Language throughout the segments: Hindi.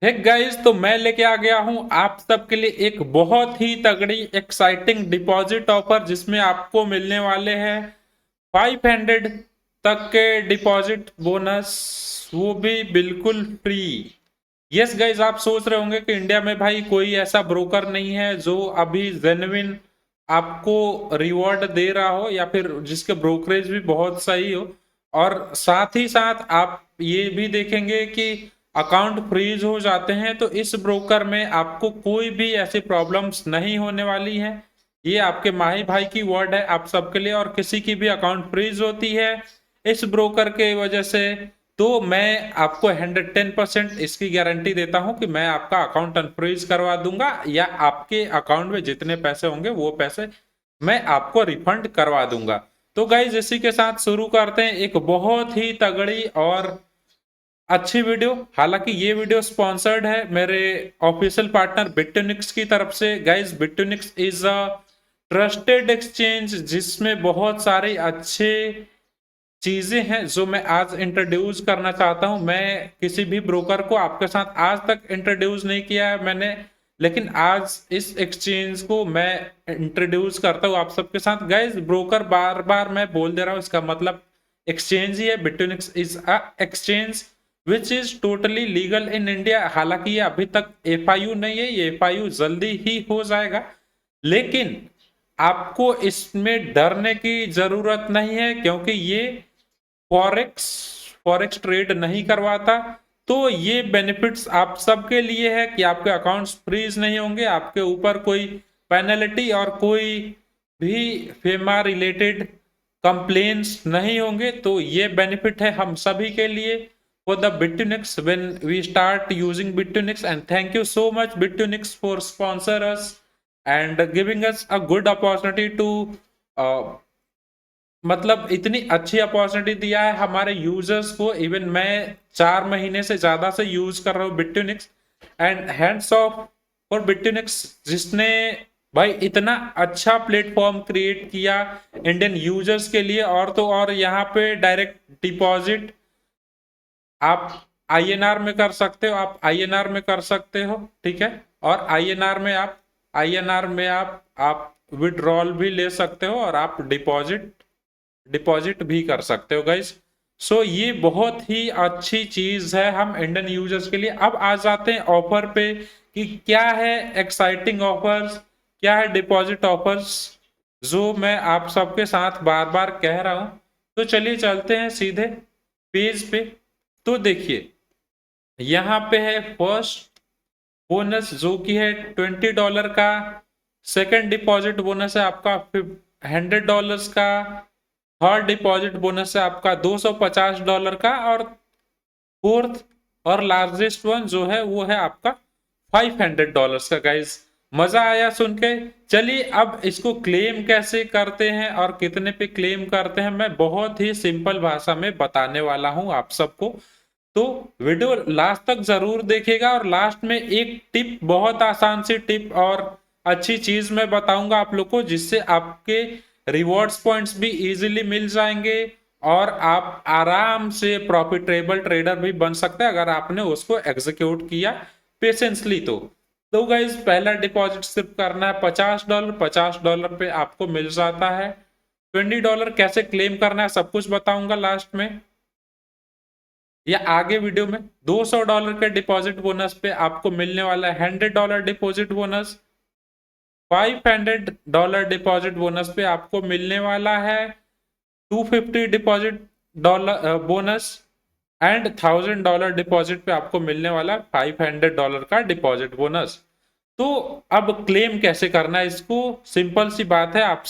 हे गाइस, तो मैं लेके आ गया हूं आप सबके लिए एक बहुत ही तगड़ी एक्साइटिंग डिपॉजिट ऑफर जिसमें आपको मिलने वाले हैं 500 तक के डिपॉजिट बोनस, वो भी बिल्कुल फ्री। यस गाइस, आप सोच रहे होंगे कि इंडिया में भाई कोई ऐसा ब्रोकर नहीं है जो अभी जेन्युइन आपको रिवॉर्ड दे रहा हो या फिर जिसके ब्रोकरेज भी बहुत सही हो। और साथ ही साथ आप ये भी देखेंगे कि अकाउंट फ्रीज हो जाते हैं, तो इस ब्रोकर में आपको कोई भी ऐसी प्रॉब्लम्स नहीं होने वाली है। ये आपके माही भाई की वर्ड है आप सबके लिए। और किसी की भी अकाउंट फ्रीज होती है इस ब्रोकर के वजह से, तो मैं आपको 110% इसकी गारंटी देता हूं कि मैं आपका अकाउंट अनफ्रीज करवा दूंगा, या आपके अकाउंट में जितने पैसे होंगे वो पैसे मैं आपको रिफंड करवा दूंगा। तो गाइज, इसी के साथ शुरू करते हैं एक बहुत ही तगड़ी और अच्छी वीडियो। हालांकि ये वीडियो स्पॉन्सर्ड है मेरे ऑफिशियल पार्टनर बिटनिक्स की तरफ से। Guys, Bitnix is a trusted exchange जिसमें बहुत सारे अच्छे चीजें हैं जो मैं आज इंट्रोड्यूस करना चाहता हूं। मैं किसी भी ब्रोकर को आपके साथ आज तक इंट्रोड्यूस नहीं किया है मैंने, लेकिन आज इस एक्सचेंज को मैं इंट्रोड्यूस करता हूं आप सबके साथ। गाइज, ब्रोकर बार बार मैं बोल दे रहा हूं, इसका मतलब एक्सचेंज ही है। Bitnix is a exchange which is totally legal in India. हालांकि ये अभी तक एफआईयू नहीं है, ये एफआईयू जल्दी ही हो जाएगा, लेकिन आपको इसमें डरने की जरूरत नहीं है क्योंकि ये फॉरेक्स फॉरेक्स ट्रेड नहीं करवाता। तो ये बेनिफिट्स आप सबके लिए है कि आपके अकाउंट्स फ्रीज नहीं होंगे, आपके ऊपर कोई पेनल्टी और कोई भी फेमा रिलेटेड कंप्लेन्स नहीं होंगे। तो ये बेनिफिट है हम सभी के लिए for the Bitunix when we start using Bitunix, and thank you so much Bitunix for sponsor us and giving us a good opportunity to uh, मतलब इतनी अच्छी अपॉर्चुनिटी दिया है हमारे यूजर्स को। इवन मैं 4 महीने से ज्यादा से यूज कर रहा हूँ बिट्यूनिक्स, एंड हैंड्स ऑफ फॉर बिट्यूनिक्स जिसने भाई इतना अच्छा प्लेटफॉर्म क्रिएट किया इंडियन यूजर्स के लिए। और तो और यहाँ पे डायरेक्ट डिपॉजिट आप आईएनआर में कर सकते हो, आप आईएनआर में कर सकते हो, ठीक है। और आईएनआर में आप विड्रॉल भी ले सकते हो और आप डिपॉजिट डिपॉजिट भी कर सकते हो गाइस। सो ये बहुत ही अच्छी चीज है हम इंडियन यूजर्स के लिए। अब आ जाते हैं ऑफर पे कि क्या है एक्साइटिंग ऑफर्स, क्या है डिपॉजिट ऑफर्स जो मैं आप सबके साथ बार बार कह रहा हूं। तो चलिए चलते हैं सीधे पेज पे। तो देखिए, यहाँ पे है फर्स्ट बोनस जो कि है $20 का। सेकंड डिपॉजिट बोनस है आपका $100 का। थर्ड डिपॉजिट बोनस है आपका $250 का। और फोर्थ और लार्जेस्ट वन जो है वो है आपका $500 का। गाइस, मजा आया सुन के। चलिए अब इसको क्लेम कैसे करते हैं और कितने पे क्लेम करते हैं मैं बहुत ही सिंपल भाषा में बताने वाला हूं आप सबको। तो वीडियो लास्ट तक जरूर देखिएगा। और लास्ट में एक टिप, बहुत आसान सी टिप और अच्छी चीज मैं बताऊंगा आप लोग को, जिससे आपके रिवॉर्ड्स पॉइंट्स भी इजीली मिल जाएंगे और आप आराम से प्रॉफिटेबल ट्रेडर भी बन सकते हैं अगर आपने उसको एग्जीक्यूट किया पेशेंसली। तो गाइज, पहला डिपॉजिट सिर्फ करना है $50। $50 पे आपको मिल जाता है $20। कैसे क्लेम करना है सब कुछ बताऊंगा लास्ट में या आगे वीडियो में। $200 के डिपॉजिट बोनस पे आपको मिलने वाला है $100 डिपॉजिट बोनस। $500 डिपॉजिट बोनस पे आपको मिलने वाला है 250 deposit dollar bonus. And $1000 deposit पे आपको मिलने वाला $500 का डिपॉजिट बोनस। तो अब क्लेम कैसे करना है इसको, सिंपल सी बात है। आप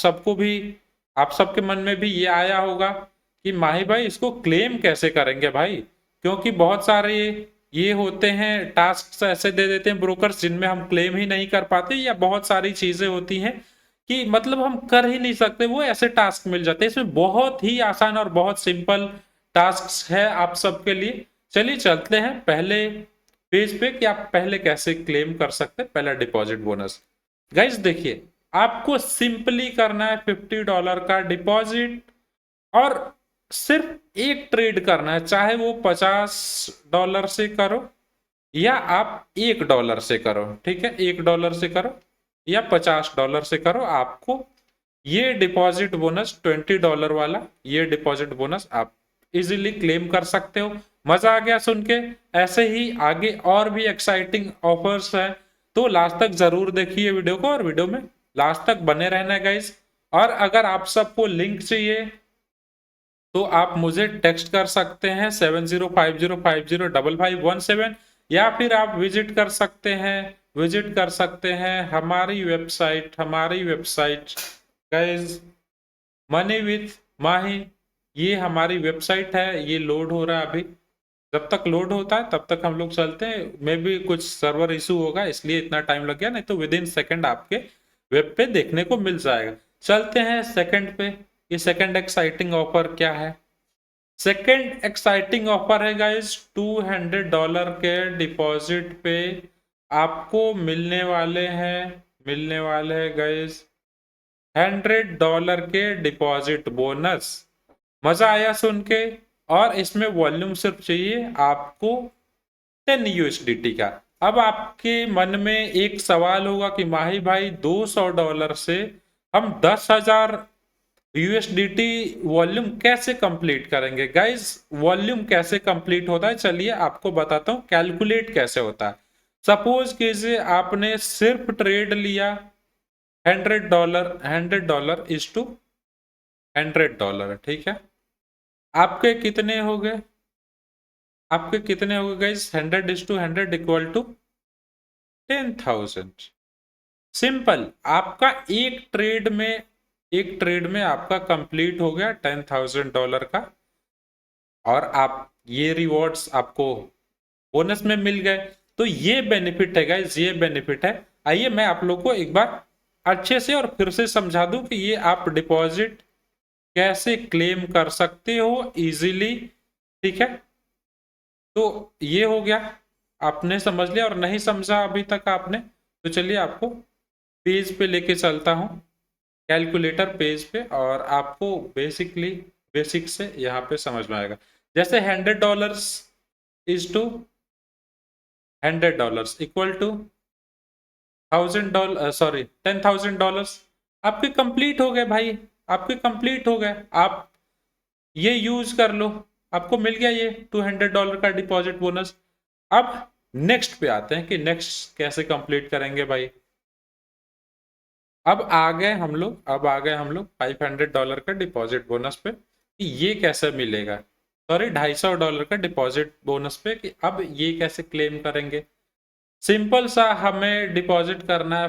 सबके मन में भी ये आया होगा कि माही भाई इसको क्लेम कैसे करेंगे भाई, क्योंकि बहुत सारे ये होते हैं टास्क ऐसे दे देते हैं ब्रोकर्स जिनमें हम क्लेम ही नहीं कर पाते, या बहुत सारी चीजें होती हैं कि मतलब हम कर ही नहीं सकते, वो ऐसे टास्क मिल जाते हैं। इसमें बहुत ही आसान और बहुत सिंपल टास्क है आप सबके लिए। चलिए चलते हैं पहले पेज पे कि आप पहले कैसे क्लेम कर सकते हैं पहला डिपॉजिट बोनस। गाइज देखिए, आपको सिंपली करना है $50 का डिपॉजिट और सिर्फ एक ट्रेड करना है, चाहे वो $50 से करो या आप $1 से करो, ठीक है, $1 से करो या $50 से करो, आपको ये डिपॉजिट बोनस $20 वाला, ये डिपॉजिट बोनस आप इजीली क्लेम कर सकते हो। मजा आ गया सुन के? ऐसे ही आगे और भी एक्साइटिंग ऑफर्स है, तो लास्ट तक जरूर देखिए वीडियो को, और वीडियो में लास्ट तक बने रहना गाइस। और अगर आप सबको लिंक चाहिए तो आप मुझे टेक्स्ट कर सकते हैं 7050505517, या फिर आप विजिट कर सकते हैं हमारी वेबसाइट गाइस, मनी विथ माही। ये हमारी वेबसाइट है, ये लोड हो रहा है अभी। जब तक लोड होता है तब तक हम लोग चलते हैं, मे भी कुछ सर्वर इशू होगा इसलिए इतना टाइम लग गया, नहीं तो विद इन सेकेंड आपके वेब पे देखने को मिल जाएगा। चलते हैं सेकंड पे। ये सेकंड एक्साइटिंग ऑफर क्या है? सेकंड एक्साइटिंग ऑफर है गाइस, $200 के डिपॉजिट पे आपको मिलने वाले हैं गाइस $100 के डिपॉजिट बोनस। मजा आया सुन के? और इसमें वॉल्यूम सिर्फ चाहिए आपको 10 USDT का। अब आपके मन में एक सवाल होगा कि माही भाई $200 से हम 10,000 USDT वॉल्यूम कैसे कंप्लीट करेंगे? गाइस वॉल्यूम कैसे कंप्लीट होता है, चलिए आपको बताता हूं कैलकुलेट कैसे होता है। सपोज कीजिए आपने सिर्फ ट्रेड लिया $100 इज टू $100, ठीक है। आपके कितने हो गए? Guys 100 is to 100 equal to 10,000। Simple, आपका एक ट्रेड में आपका कंप्लीट हो गया $10,000 का, और आप ये रिवॉर्ड्स आपको बोनस में मिल गए। तो ये बेनिफिट है गाइस, ये बेनिफिट है। आइए मैं आप लोग को एक बार अच्छे से और फिर से समझा दूं कि ये आप डिपॉजिट कैसे क्लेम कर सकते हो इजीली, ठीक है। तो ये हो गया, आपने समझ लिया, और नहीं समझा अभी तक आपने तो चलिए आपको पेज पे लेके चलता हूं, कैलकुलेटर पेज पे, और आपको बेसिक से यहाँ पे समझ में आएगा। जैसे $100 इज टू $100 इक्वल टू $10,000, आपके कंप्लीट हो गए भाई, आपके कंप्लीट हो गए। आप ये यूज कर लो, आपको मिल गया ये $200 का डिपॉजिट बोनस। अब नेक्स्ट पे आते हैं कि नेक्स्ट कैसे कंप्लीट करेंगे भाई। अब आ गए हम लोग $500 का डिपॉजिट बोनस पे, कि ये कैसे मिलेगा, सॉरी $250 का डिपॉजिट बोनस पे, कि अब ये कैसे क्लेम करेंगे। सिंपल सा, हमें डिपॉजिट करना है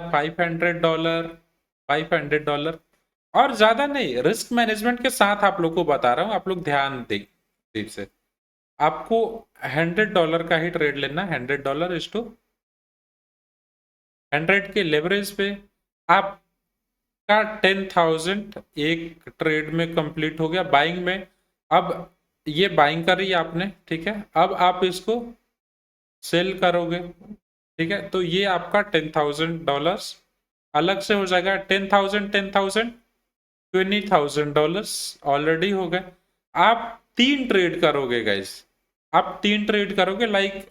$500, और ज्यादा नहीं, रिस्क मैनेजमेंट के साथ आप लोग को बता रहा हूं, आप लोग ध्यान दें से। आपको $100 का ही ट्रेड लेना, $100 इज टू 100 के लेवरेज पे आपका 10,000 एक ट्रेड में कंप्लीट हो गया बाइंग में। अब ये बाइंग करी आपने, ठीक है, अब आप इसको सेल करोगे, ठीक है, तो ये आपका $10,000 अलग से हो जाएगा। 10,000 $20,000 ऑलरेडी हो गए। आप 3 ट्रेड करोगे गाइस, आप 3 ट्रेड करोगे, लाइक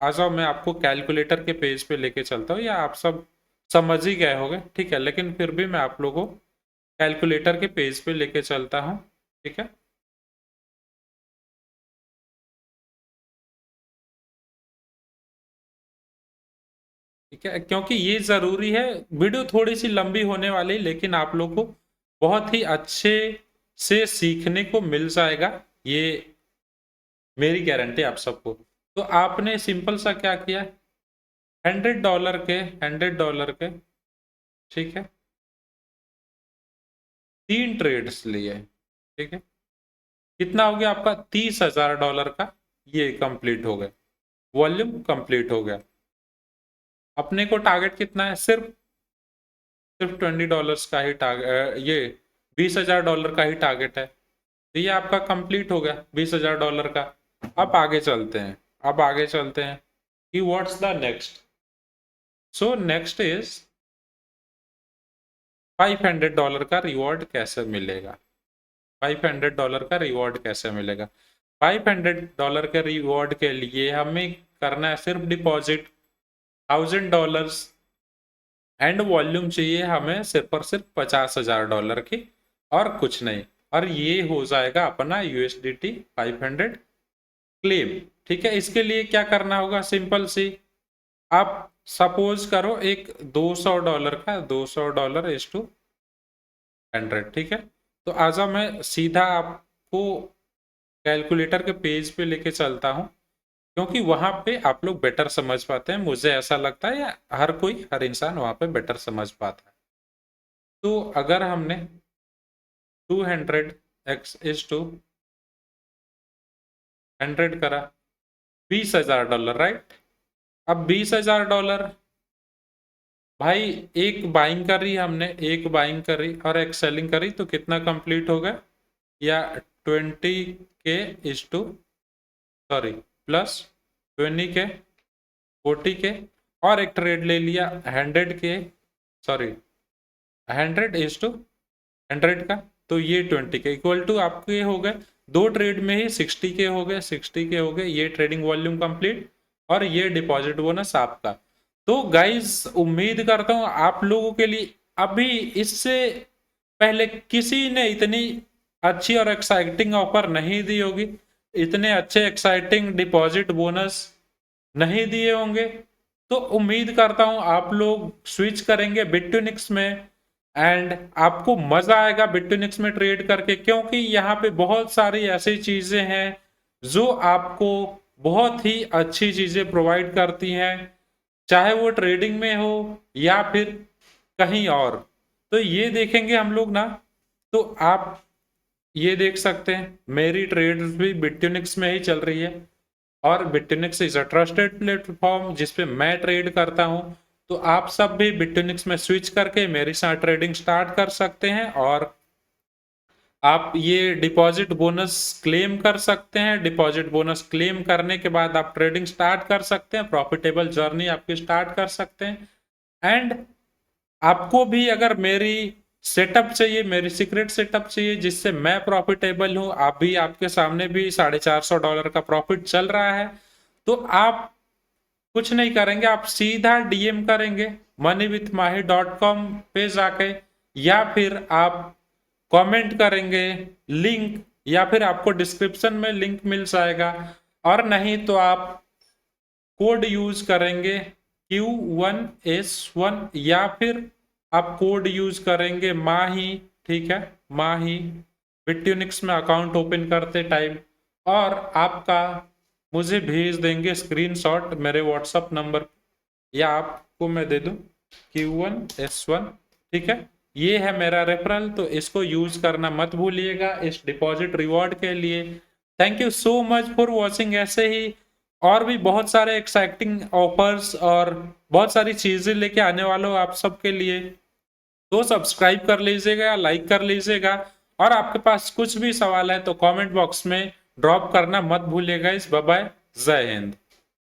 आ जाओ मैं आपको कैलकुलेटर के पेज पे लेके चलता हूँ, या आप सब समझ ही गए होंगे, ठीक है, लेकिन फिर भी मैं आप लोगों को कैलकुलेटर के पेज पे लेके चलता हूँ, ठीक है। ठीक है, क्योंकि ये जरूरी है, वीडियो थोड़ी सी लंबी होने वाली, लेकिन आप लोग को बहुत ही अच्छे से सीखने को मिल जाएगा, ये मेरी गारंटी आप सबको। तो आपने सिंपल सा क्या किया, $100 के ठीक है 3 ट्रेड्स लिए, ठीक है, कितना हो गया आपका $30,000 का, ये कंप्लीट हो गया, वॉल्यूम कंप्लीट हो गया। अपने को टारगेट कितना है, सिर्फ $20 का ही टारगेट, ये $20,000 का ही टारगेट है, तो ये आपका कंप्लीट हो गया $20,000 का। अब आगे चलते हैं कि what's the next. So next is $500 का रिवॉर्ड कैसे मिलेगा। $500 का रिवॉर्ड कैसे मिलेगा? $500 के रिवॉर्ड के लिए हमें करना है सिर्फ डिपॉजिट $1000 एंड वॉल्यूम चाहिए हमें सिर्फ और सिर्फ $50,000 की और कुछ नहीं। और ये हो जाएगा अपना USDT 500 क्लेम। ठीक है, इसके लिए क्या करना होगा, सिंपल सी, आप सपोज करो एक $200 का, $200 इज टू 100। ठीक है, तो आजा मैं सीधा आपको कैलकुलेटर के पेज पे लेके चलता हूं, क्योंकि वहां पे आप लोग बेटर समझ पाते हैं, मुझे ऐसा लगता है, या हर इंसान वहां पे बेटर समझ पाता है। तो अगर हमने 200x इज टू 100 करा, $20,000, राइट। अब $20,000 भाई, एक बाइंग करी हमने, एक बाइंग करी और एक सेलिंग करी, तो कितना कंप्लीट हो गया, या 20K is to sorry plus 20K 40K, और एक ट्रेड ले लिया 100K सॉरी 100 इज टू 100 का, तो ये 20K इक्वल टू आपके हो गए, दो ट्रेड में ही 60K हो गए, 60K हो गए, ये ट्रेडिंग वॉल्यूम कंप्लीट और ये डिपॉजिट बोनस आपका। तो गाइज उम्मीद करता हूं आप लोगों के लिए अभी इससे पहले किसी ने इतनी अच्छी और एक्साइटिंग ऑफर नहीं दी होगी, इतने अच्छे एक्साइटिंग डिपॉजिट बोनस नहीं दिए होंगे। तो उम्मीद करता हूं आप लोग स्विच करेंगे बिटूनिक्स में एंड आपको मजा आएगा बिटूनिक्स में ट्रेड करके, क्योंकि यहाँ पे बहुत सारी ऐसी चीजें हैं जो आपको बहुत ही अच्छी चीजें प्रोवाइड करती हैं, चाहे वो ट्रेडिंग में हो या फिर कहीं और। तो ये देखेंगे हम लोग ना, तो आप ये देख सकते हैं मेरी ट्रेड भी बिटूनिक्स में ही चल रही है, और बिटूनिक्स इज अ ट्रस्टेड प्लेटफॉर्म जिसपे मैं ट्रेड करता हूं। तो आप सब भी बिटूनिक्स में स्विच करके मेरे साथ ट्रेडिंग स्टार्ट कर सकते हैं और आप ये डिपॉजिट बोनस क्लेम कर सकते हैं। डिपॉजिट बोनस क्लेम करने के बाद आप ट्रेडिंग स्टार्ट कर सकते हैं, प्रॉफिटेबल जर्नी आपकी स्टार्ट कर सकते हैं। एंड आपको भी अगर मेरी सेटअप चाहिए, मेरी सीक्रेट सेटअप चाहिए जिससे मैं प्रॉफिटेबल हूं, आप भी, आपके सामने भी $450 का प्रॉफिट चल रहा है, तो आप कुछ नहीं करेंगे, आप सीधा DM करेंगे moneywithmahi.com पे जाके, या फिर आप कमेंट करेंगे लिंक, या फिर आपको डिस्क्रिप्शन में लिंक मिल जाएगा, और नहीं तो आप कोड यूज करेंगे Q1S1, या फिर आप कोड यूज करेंगे माही। ठीक है, माही बिटूनिक्स में अकाउंट ओपन करते टाइम, और आपका मुझे भेज देंगे स्क्रीनशॉट मेरे व्हाट्सएप नंबर, या आपको मैं दे दूं Q1S1। ठीक है, ये है मेरा रेफरल, तो इसको यूज करना मत भूलिएगा इस डिपॉजिट रिवॉर्ड के लिए। Thank you so much for watching. ऐसे ही और भी बहुत सारे एक्साइटिंग ऑफर्स और बहुत सारी चीजें लेके आने वाला हूं आप सबके लिए, तो सब्सक्राइब कर लीजिएगा, लाइक कर लीजिएगा, और आपके पास कुछ भी सवाल है तो कमेंट बॉक्स में ड्रॉप करना मत भूलिएगा। इस बाय बाय, जय हिंद।